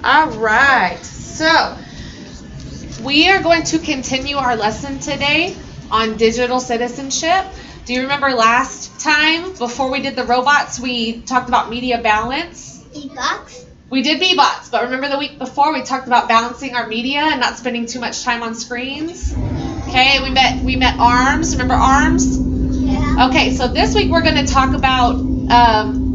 All right, so we are going to continue our lesson today on digital citizenship. Do you remember last time, before we did the robots, we talked about media balance? E-box? We did B-bots, but remember the week before we talked about balancing our media and not spending too much time on screens? Okay, we met ARMS. Remember ARMS? Yeah. Okay, so this week we're going to talk about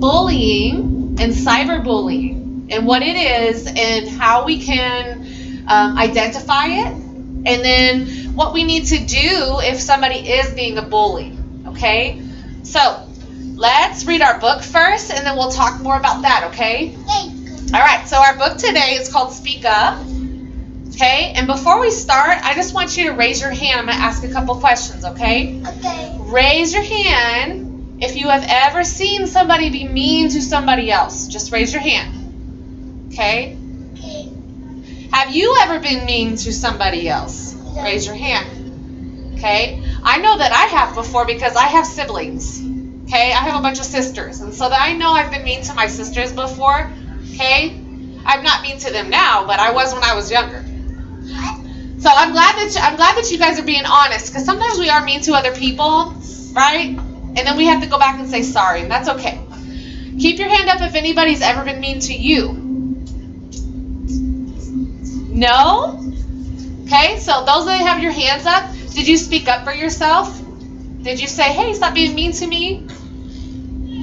bullying and cyberbullying and what it is and how we can identify it, and then what we need to do if somebody is being a bully. Okay, so let's read our book first and then we'll talk more about that. Okay? All right, so our book today is called Speak Up. Okay, and before we start, I just want you to raise your hand. I'm going to ask a couple questions. Okay? Okay. Raise your hand if you have ever seen somebody be mean to somebody else. Just raise your hand. Okay? Okay. Have you ever been mean to somebody else? Raise your hand. Okay? I know that I have before because I have siblings. Okay? I have a bunch of sisters. And so that I know I've been mean to my sisters before. Okay? I'm not mean to them now, but I was when I was younger. So I'm glad that you guys are being honest, because sometimes we are mean to other people, right? And then we have to go back and say sorry, and that's okay. Keep your hand up if anybody's ever been mean to you. No? Okay, so those that have your hands up, did you speak up for yourself? Did you say, hey, stop being mean to me?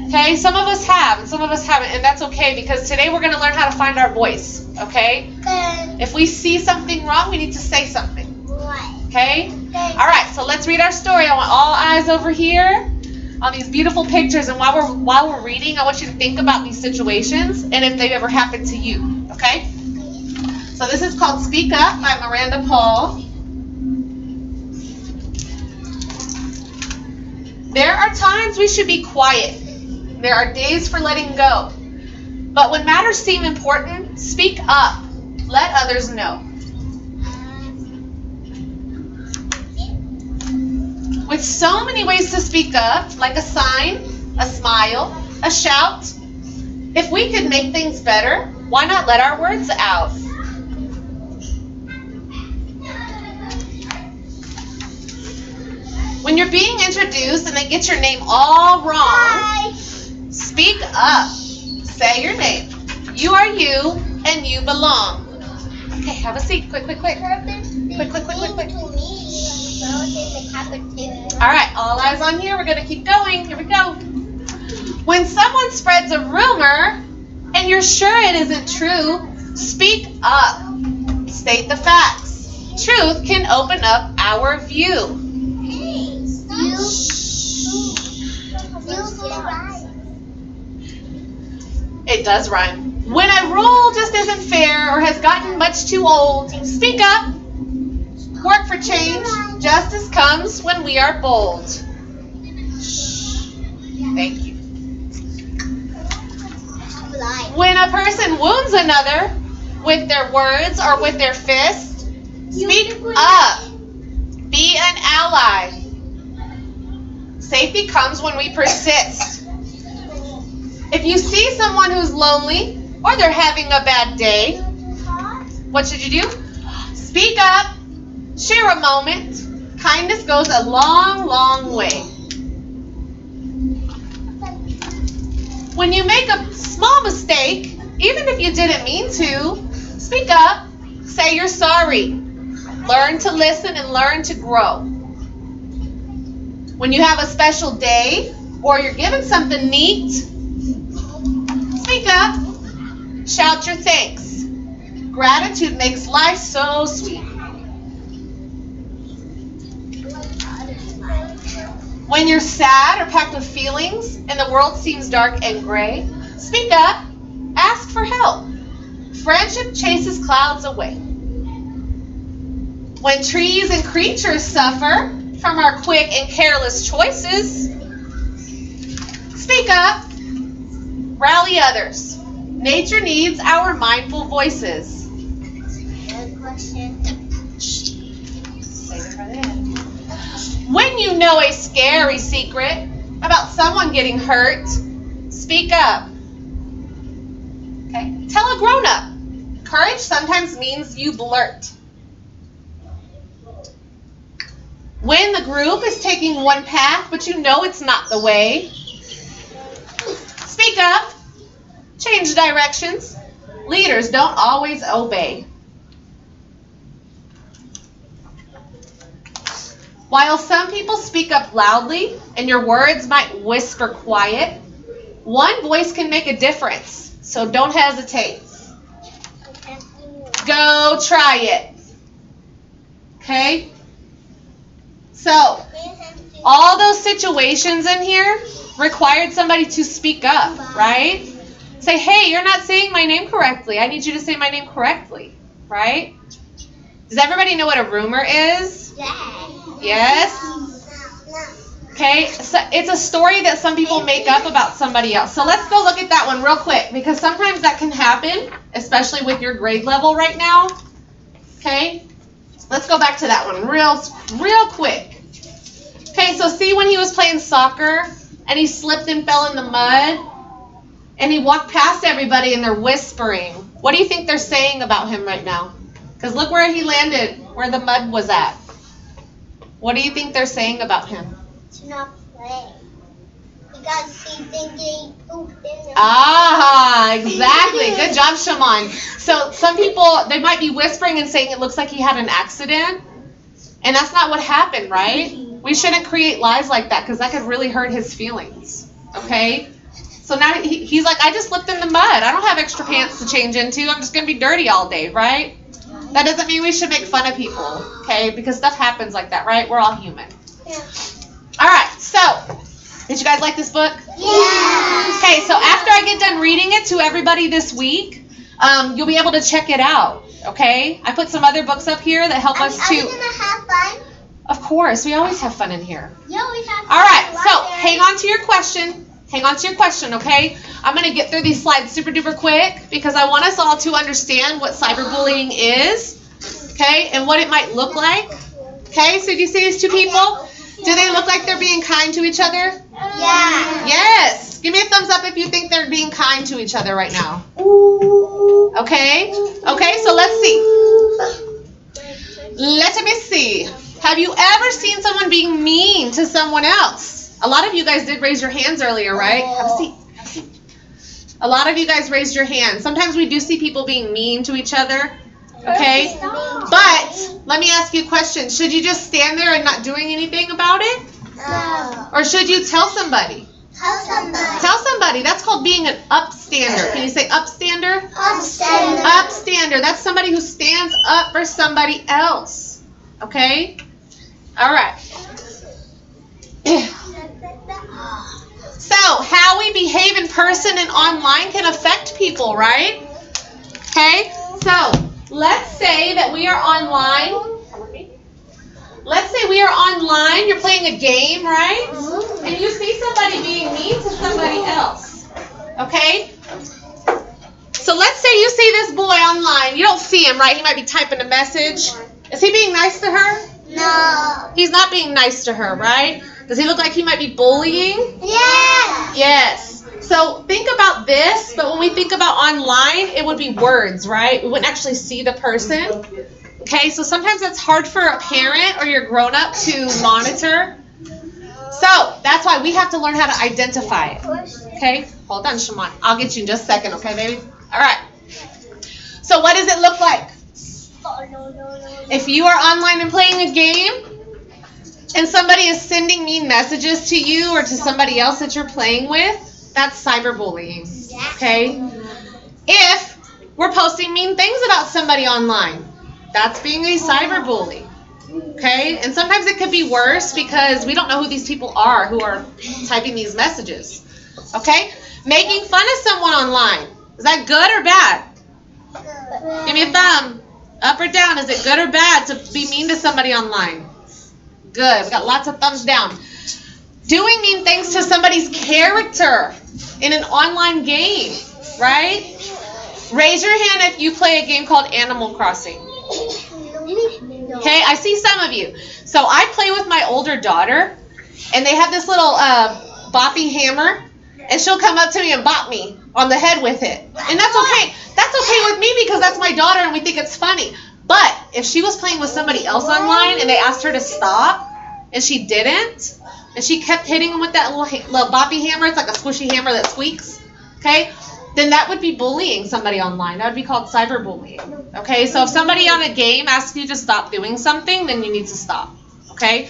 Okay, some of us have, and some of us haven't, and that's okay, because today we're going to learn how to find our voice, okay? Okay. If we see something wrong, we need to say something, Right. okay? Okay. All right, so let's read our story. I want all eyes over here on these beautiful pictures, and while we're reading, I want you to think about these situations and if they've ever happened to you, okay? So this is called Speak Up by Miranda Paul. There are times we should be quiet. There are days for letting go. But when matters seem important, speak up. Let others know. With so many ways to speak up, like a sign, a smile, a shout, if we could make things better, why not let our words out? When you're being introduced and they get your name all wrong, Hi. speak up. Say your name. You are you, and you belong. Okay, have a seat. Quick. Quick. Quick. To me. All All right, all eyes on here. We're going to keep going. Here we go. When someone spreads a rumor and you're sure it isn't true, speak up. State the facts. Truth can open up our view. It does rhyme. When a rule just isn't fair or has gotten much too old, speak up. Work for change. Justice comes when we are bold. Thank you. When a person wounds another with their words or with their fist, speak up. Be an ally. Safety comes when we persist. If you see someone who's lonely or they're having a bad day, what should you do? Speak up. Share a moment. Kindness goes a long, long way. When you make a small mistake, even if you didn't mean to, speak up. Say you're sorry. Learn to listen and learn to grow. When you have a special day or you're given something neat, speak up. Shout your thanks. Gratitude makes life so sweet. When you're sad or packed with feelings and the world seems dark and gray, speak up. Ask for help. Friendship chases clouds away. When trees and creatures suffer from our quick and careless choices, speak up. Rally others. Nature needs our mindful voices. Good question. When you know a scary secret about someone getting hurt, speak up. Okay? Tell a grown-up. Courage sometimes means you blurt. When the group is taking one path, but you know it's not the way, speak up, change directions. Leaders don't always obey. While some people speak up loudly and your words might whisper quiet, one voice can make a difference, so don't hesitate. Go try it. Okay? So, all those situations in here required somebody to speak up, right? Say, hey, you're not saying my name correctly. I need you to say my name correctly, right? Does everybody know what a rumor is? Yes? Okay, so it's a story that some people make up about somebody else. So let's go look at that one real quick, because sometimes that can happen, especially with your grade level right now. Okay, let's go back to that one real quick. Okay, so see when he was playing soccer and he slipped and fell in the mud and he walked past everybody and they're whispering. What do you think they're saying about him right now? Because look where he landed, where the mud was at. What do you think they're saying about him? To not play. Because he thinks he pooped in the Ah, exactly. Good job, Shaman. So some people, they might be whispering and saying it looks like he had an accident. And that's not what happened, right? We shouldn't create lies like that because that could really hurt his feelings. Okay? So now he's like, I just slipped in the mud. I don't have extra pants to change into. I'm just going to be dirty all day, right? That doesn't mean we should make fun of people, okay? Because stuff happens like that, right? We're all human. Yeah. All right, so did you guys like this book? Yeah. Okay, so after I get done reading it to everybody this week, you'll be able to check it out, okay? I put some other books up here that help us Are to... we going to have fun? Of course, we always have fun in here. Yeah, we have fun. All right, so hang on to your question. Hang on to your question, okay? I'm going to get through these slides super duper quick because I want us all to understand what cyberbullying is, okay, and what it might look like. Okay, so do you see these two people? Do they look like they're being kind to each other? Yeah. Yes. Give me a thumbs up if you think they're being kind to each other right now. Okay? Okay, so let's see. Let me see. Have you ever seen someone being mean to someone else? A lot of you guys did raise your hands earlier, right? Have a seat. Have a seat. A lot of you guys raised your hands. Sometimes we do see people being mean to each other. Okay? But let me ask you a question. Should you just stand there and not doing anything about it? No. Or should you tell somebody? Tell somebody. Tell somebody. That's called being an upstander. Can you say upstander? Upstander. Upstander. That's somebody who stands up for somebody else. Okay? All right. So, how we behave in person and online can affect people, right? Okay? So, let's say that we are online. Let's say we are online. You're playing a game, right? And you see somebody being mean to somebody else. Okay? So, let's say you see this boy online. You don't see him, right? He might be typing a message. Is he being nice to her? No. He's not being nice to her, right? Does he look like he might be bullying? Yeah. Yes. So think about this, but when we think about online, it would be words, right? We wouldn't actually see the person. Okay, so sometimes that's hard for a parent or your grown-up to monitor. So that's why we have to learn how to identify it. Okay? Hold on, Shaman. I'll get you in just a second, okay, baby? All right. So what does it look like? If you are online and playing a game, and somebody is sending mean messages to you or to somebody else that you're playing with, that's cyberbullying, okay? If we're posting mean things about somebody online, that's being a cyberbully, okay? And sometimes it could be worse because we don't know who these people are who are typing these messages, okay? Making fun of someone online, is that good or bad? Give me a thumb. Up or down, is it good or bad to be mean to somebody online? Good. We got lots of thumbs down. Doing mean things to somebody's character in an online game, right? Raise your hand if you play a game called Animal Crossing. Okay, I see some of you. So I play with my older daughter, and they have this little boppy hammer, and she'll come up to me and bop me. on the head with it. And that's okay. That's okay with me because that's my daughter and we think it's funny. But if she was playing with somebody else online and they asked her to stop and she didn't, and she kept hitting them with that little boppy hammer, it's like a squishy hammer that squeaks, okay, then that would be bullying somebody online. That would be called cyberbullying, okay? So if somebody on a game asks you to stop doing something, then you need to stop, okay?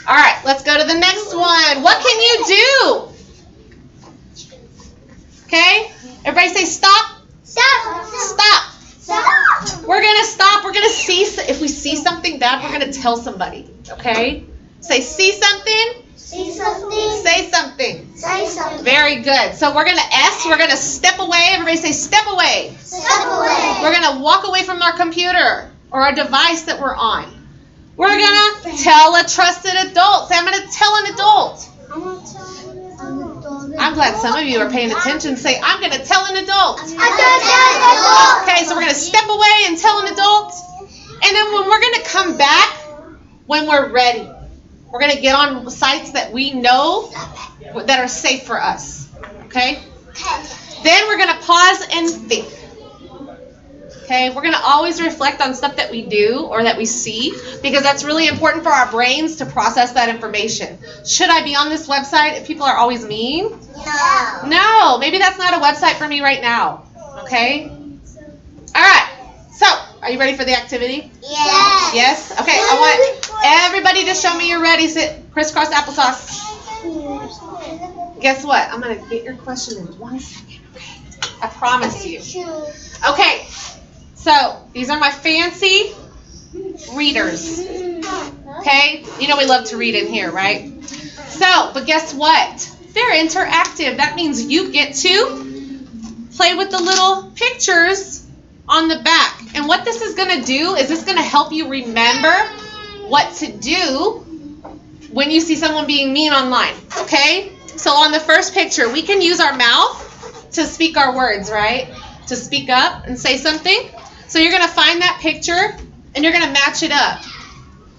All right, let's go to the next one. What can you do? Okay? Everybody say stop. Stop. Stop. Stop. We're going to stop. We're going to see. If we see something bad, we're going to tell somebody. Okay? Say see something. See something. Say something. Say something. Very good. So we're going to S. We're going to step away. Everybody say step away. Step away. We're going to walk away from our computer or our device that we're on. We're going to tell a trusted adult. Say I'm going to tell an adult. I'm glad some of you are paying attention. Say, I'm going to tell an adult. Okay, so we're going to step away and tell an adult. And then when we're going to come back, when we're ready, we're going to get on sites that we know that are safe for us. Okay? Then we're going to pause and think. Okay, we're going to always reflect on stuff that we do or that we see because that's really important for our brains to process that information. Should I be on this website if people are always mean? No. No, maybe that's not a website for me right now. Okay? All right, so are you ready for the activity? Yes. Yes? Okay, I want everybody to show me you're ready. Sit crisscross applesauce. Guess what? I'm going to get your question in 1 second. Okay? I promise you. Okay. So, these are my fancy readers, okay? You know we love to read in here, right? So, but guess what? They're interactive. That means you get to play with the little pictures on the back. And what this is going to do is it's going to help you remember what to do when you see someone being mean online, okay? So, on the first picture, we can use our mouth to speak our words, right? To speak up and say something. So you're going to find that picture and you're going to match it up.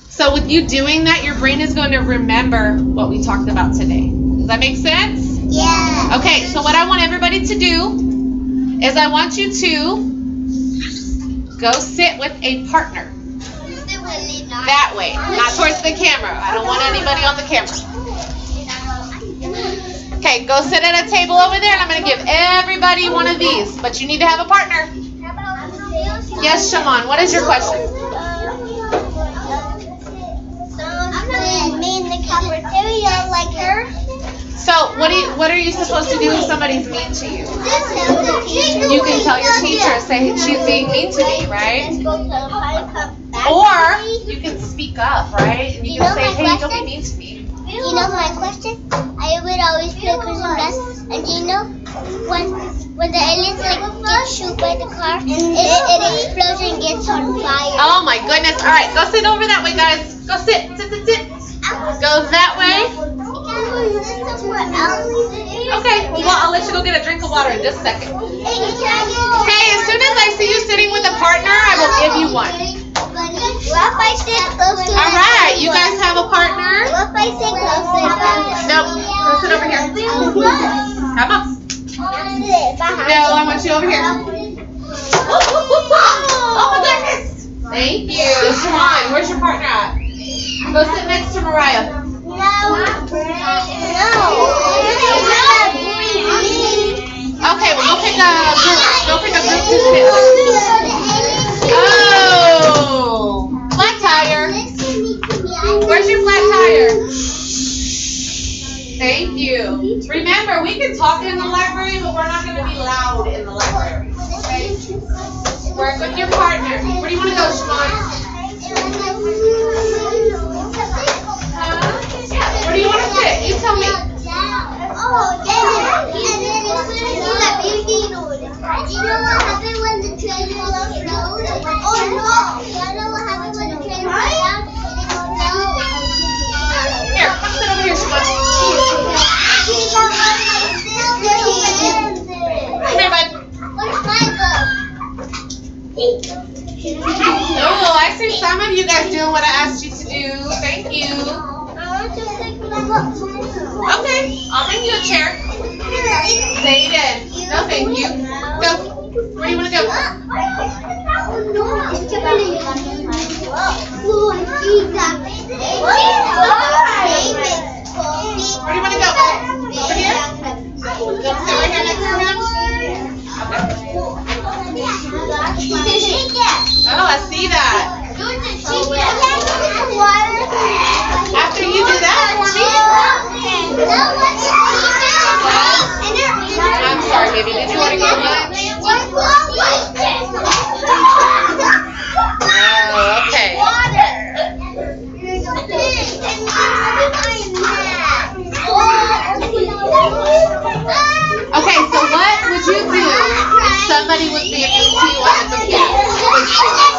So with you doing that, your brain is going to remember what we talked about today. Does that make sense? Yeah. Okay, so what I want everybody to do is I want you to go sit with a partner. That way, not towards the camera. I don't want anybody on the camera. Okay, go sit at a table over there and I'm going to give everybody one of these. But you need to have a partner. Yes, Shaman, what is your question? Someone's mean in the cafeteria like her. So, what are you supposed to do if somebody's mean to you? You can tell your teacher, say she's being mean to me, right? Or you can speak up, right? And you can say, hey, don't be mean to me. You know my question? I would always play Christmas best, and you know when the aliens like get shoot by the car, it explodes and gets on fire. Oh my goodness! All right, go sit over that way, guys. Go sit. Go that way. Okay. Well, I'll let you go get a drink of water in just a second. Okay. As soon as I see you sitting with a partner, I will give you one. What if I sit close to All right. You guys have a partner? What if I sit close to Nope. Go sit over here. Come on. No, I want you over here. Oh my goodness. Thank you. Come on. Where's your partner at? Go sit next to Mariah. Okay, well go pick a group. Go pick a group to sit with. Oh, flat tire. Where's your flat tire? Thank you. Remember, we can talk in the library, but we're not going to be loud in the library. Okay? Work with your partner. Where do you want to go, Shimon? Yeah. Where do you want to sit? You tell me. Oh, yeah. And then you know what happened when the train exploded? Oh, no. You know what happened when the train fell down? Here, come sit over here, Shimon. Come here, bud. Where's Michael? Oh, I see some of you guys doing what I asked you to do. Thank you. Okay, I'll bring you a chair. Zayden. No, thank you. Go. Where do you want to go? Where do you want to go? Over here? Go sit right here next to him. Oh, I see that. After you do that, I'm sorry, baby. Did you want to go lunch? Oh, okay. Okay, so what would you do if somebody was being mean to you on the computer? What would you do?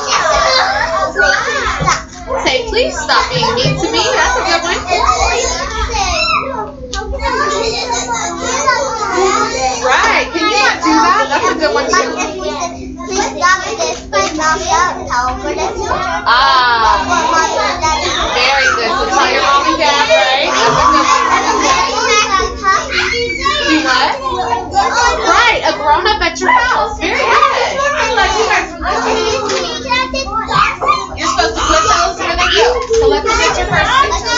Say, please stop being mean to me. That's a good one. Right. Can you not do that? That's a good one too. Ah. Very good. So tell your mom and dad, right? That's a good one. Do what? Right. A grown-up at your house. Very good. I'm glad you guys were listening. You're supposed to put those where they go. So let's get your first picture.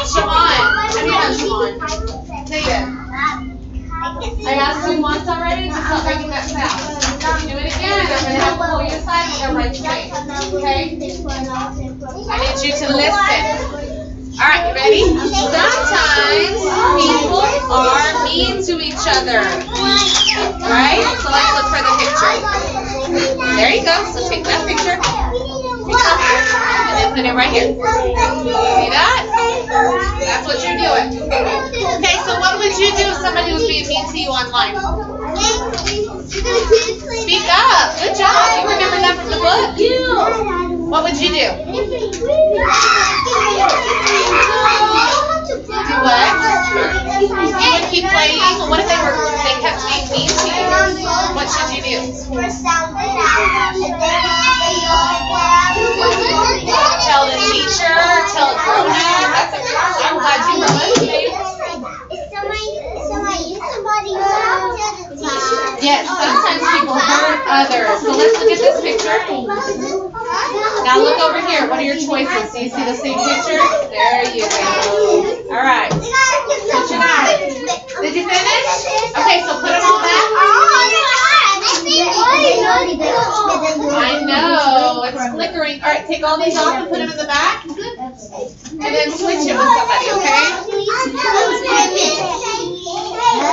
Shimon. Have you done Shimon? Zayden. I asked you once already, just stop making that sound. If you do it again, I'm going to have to pull you aside and go right straight. Okay? I need you to listen. Alright, you ready? Sometimes people are mean to each other. Right? So let's look for the picture. There you go. So take that picture. And then put it right here. See that? That's what you're doing. Okay, so what would you do if somebody was being mean to you online? Speak up. Good job. You remember that from the book? What would you do? Do what? You would keep playing? Well, what if they kept being mean to you? What should you do? Tell the teacher, tell a grown-up. That's a good one. I'm glad you were listening. Yes, sometimes people hurt others. So let's look at this picture. Now look over here. What are your choices? Do you see the same picture? There you go. All right. Switch it out. Did you finish? Okay, so put them all back. I know. It's flickering. All right, take all these off and put them in the back. And then switch it with somebody, okay?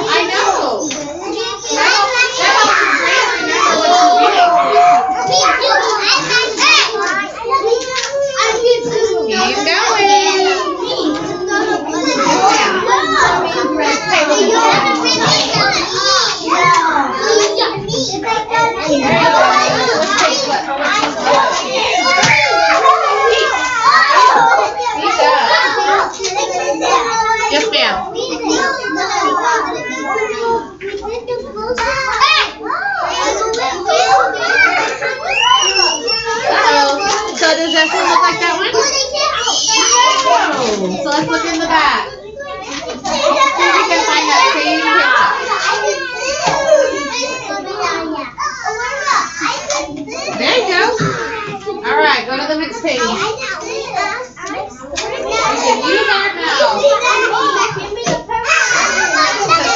I know. That helps your brain remember what you're reading. Keep going. Okay, look at Yes, ma'am. So does this one look like that one? So let's look in the back. See if we can find that same picture. There you go. All right, go to the next page. You can use our mouth.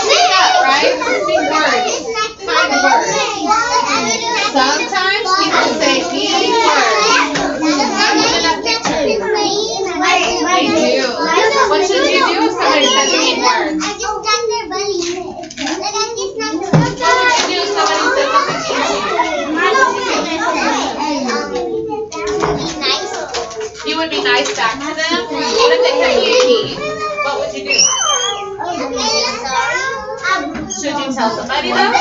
Speak up, right? Speak words. Find words. Sometimes people say mean words. They do. What should you do if somebody says mean words? What should you do if somebody says something mean to you? You would be nice back to them? What if they said mean? What would you do? Should you tell somebody though?